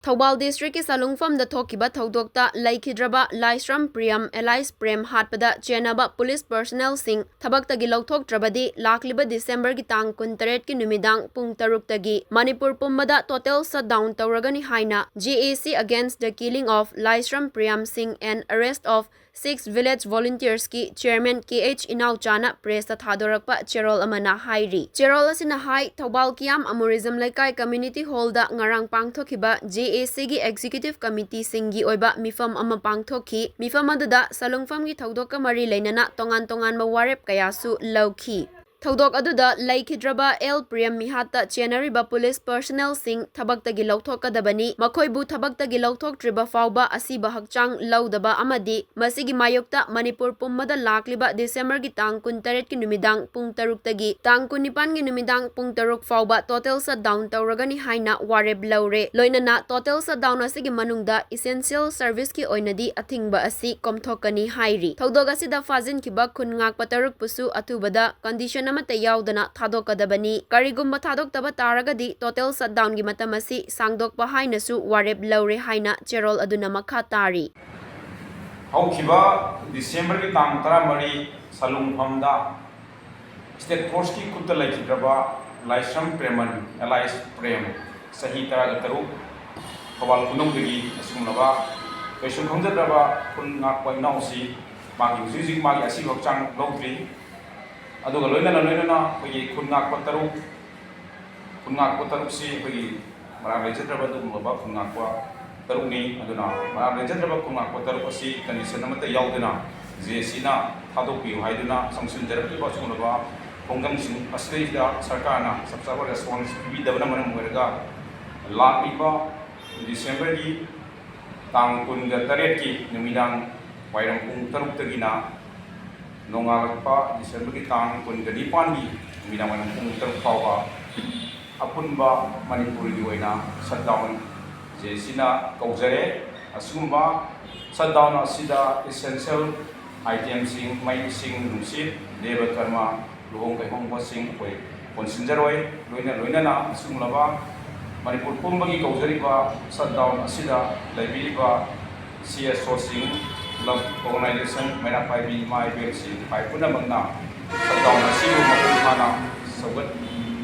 Thobal District ki Salungfam da thokiba thodokta laikhidraba Laisram Priyam Elais Prem hatpada chenaba police personnel sing thabak-tagi lauthoktrabadi lakliba December ki tang 28 ki Numidang Pung 3 tagi Manipur Pumbada total shutdown Touragani Haina GAC against the killing of Laisram Priyam Singh and arrest of 6 village volunteers ki chairman KH Inau Chana press ta thadorakpa cherol amana hairi cherol asina hai Thobal Kiam Amurism Laikai Community Hall da ngarang pangthokiba GAC gi executive committee singi oiba mifam ama pangthoki mifam aduda Salungfam gi thodok ka mari leinana tongan mawarep kayasu lauki Thodok aduda laikhidraba El Priyam Mihata chenariba police personnel sing thabak-tagi lauthokadabani makhoibu thabak-tagi lauthoktriba fauba asiba hakchang laudaba amadi masigi mayokta Manipur Pumbada lakliba December gi tang 28 ki Numidang Pung 3 tagi tang 19 ki Numidang Pung 3 fauba total shutdown Touragani Haina wareb laure loinana total shutdown asigi manungda essential service ki oinadi athingba asi komthokani hairi thodok asida fazin kiba khun ngak pataruk pusu atubada condition amata yaudana thadokadabani karigumba thadoktaba taragadi total shutdown gi matamasi sangdokpa hainasu wareb laure haina cherol aduna makha tari Haukiba December ki tang 13 Salungfamda State Force ki kutta laikhidraba Laisram Preman Elais Prem sahi 13 Thobal kunongdagi asumnaba kaisung khongjadraba kun ngakpai nausi magi jijik magi asi lokchang logri aduga loinana pagi kun ngakpa taruk si pagi marang lejadraba dumba kun ngakpa taruk ni aduna marang lejadraba kun ngakpa taruk asi condition amata yaudana JC na thadokpi haiduna sangsun jarabba sunaba Fongdorakli sing asleida sarkarna sabsaba response bidabana manam werga lakliba December di tang 28 ki Numidang Wairam Pung 3 tagina nongalakpa December ki tang 29 ki Numidang Wairam Pung 3 fauba apunba Manipur di oina shutdown jesina kaujare asumba shutdown asida essential item sing mai sing rusit deba karma luhong kaihong sing koi konsinjaroi loina na asumlaba Manipur Pumbagi kaujariba shutdown asida laibiriba CSO sing club organization maina paibi mai belsi pai punamangna shutdown asibu mapunhana sogat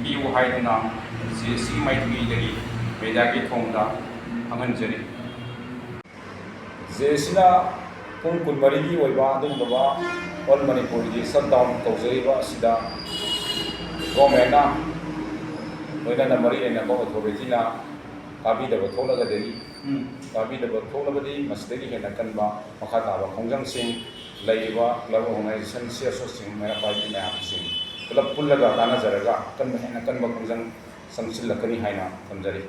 biu haiduna CSC mai tui dari medagi thongda anganjari jesina pung kunmarigi oiba adumba all Manipur gi shutdown kaujariba asida gomena loinana mari ena ko authority na kabi da bathola ga deri kabi da bathola badi masdegi hena kanba makha ta ba khongjang sing laiba club organization CSO sing mera party na sing club pullaga kana jaraga kan hena kan ba khongjang samsil lakani haina tamjari